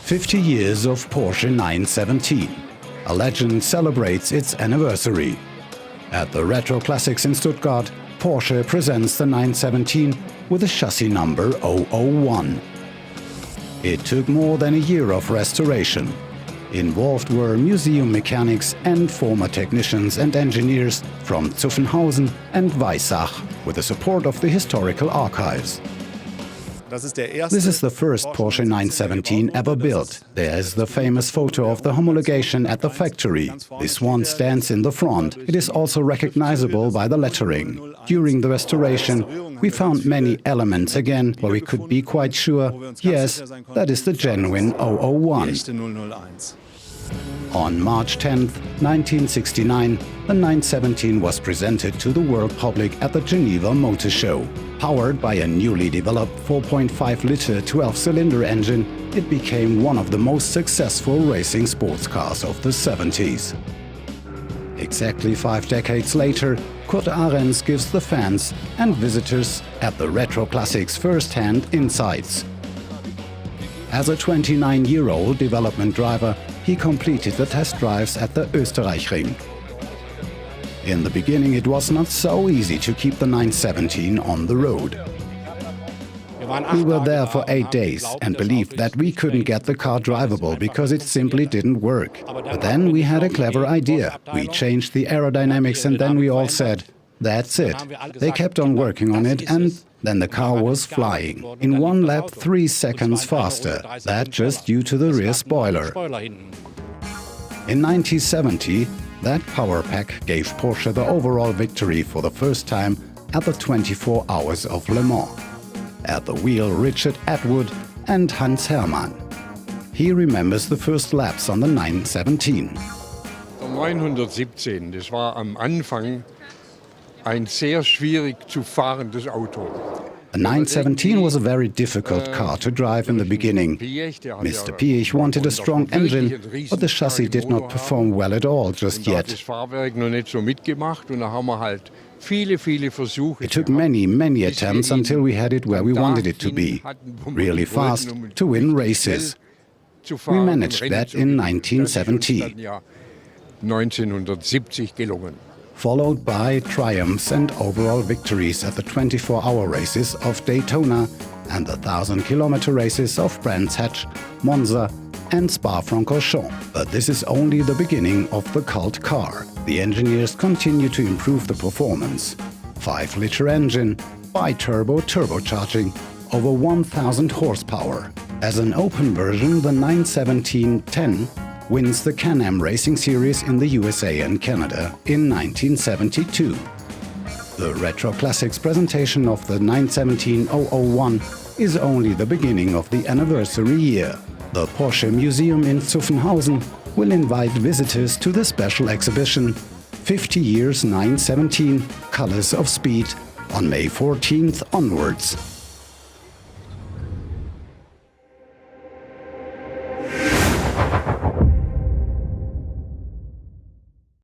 50 years of Porsche 917. A legend celebrates its anniversary. At the Retro Classics in Stuttgart, Porsche presents the 917 with a chassis number 001. It took more than a year of restoration. Involved were museum mechanics and former technicians and engineers from Zuffenhausen and Weissach, with the support of the historical archives. This is the first Porsche 917 ever built. There is the famous photo of the homologation at the factory. This one stands in the front. It is also recognizable by the lettering. During the restoration, we found many elements again where we could be quite sure, yes, that is the genuine 001. On March 10, 1969, the 917 was presented to the world public at the Geneva Motor Show. Powered by a newly developed 4.5-liter 12-cylinder engine, it became one of the most successful racing sports cars of the 70s. Exactly 5 decades later, Kurt Ahrens gives the fans and visitors at the Retro Classics first-hand insights. As a 29-year-old development driver, he completed the test drives at the Österreichring. In the beginning, it was not so easy to keep the 917 on the road. We were there for 8 days and believed that we couldn't get the car drivable because it simply didn't work. But then we had a clever idea. We changed the aerodynamics and then we all said, that's it. They kept on working on it and then the car was flying. In one lap 3 seconds faster. That just due to the rear spoiler. In 1970, that power pack gave Porsche the overall victory for the first time at the 24 Hours of Le Mans. At the wheel, Richard Atwood and Hans Herrmann. He remembers the first laps on the 917. Der 917, das war am Anfang ein sehr schwierig zu fahrendes Auto. The 917 was a very difficult car to drive in the beginning. Mr. Piech wanted a strong engine, but the chassis did not perform well at all just yet. It took many attempts until we had it where we wanted it to be, really fast, to win races. We managed that in 1970. Followed by triumphs and overall victories at the 24-hour races of Daytona and the 1,000-kilometer races of Brands Hatch, Monza and Spa-Francorchamps. But this is only the beginning of the cult car. The engineers continue to improve the performance. 5-liter engine, bi-turbo turbocharging, over 1,000 horsepower. As an open version, the 917-10 wins the Can-Am Racing Series in the USA and Canada in 1972. The Retro Classics presentation of the 917-001 is only the beginning of the anniversary year. The Porsche Museum in Zuffenhausen will invite visitors to the special exhibition 50 Years 917 Colors of Speed on May 14th onwards.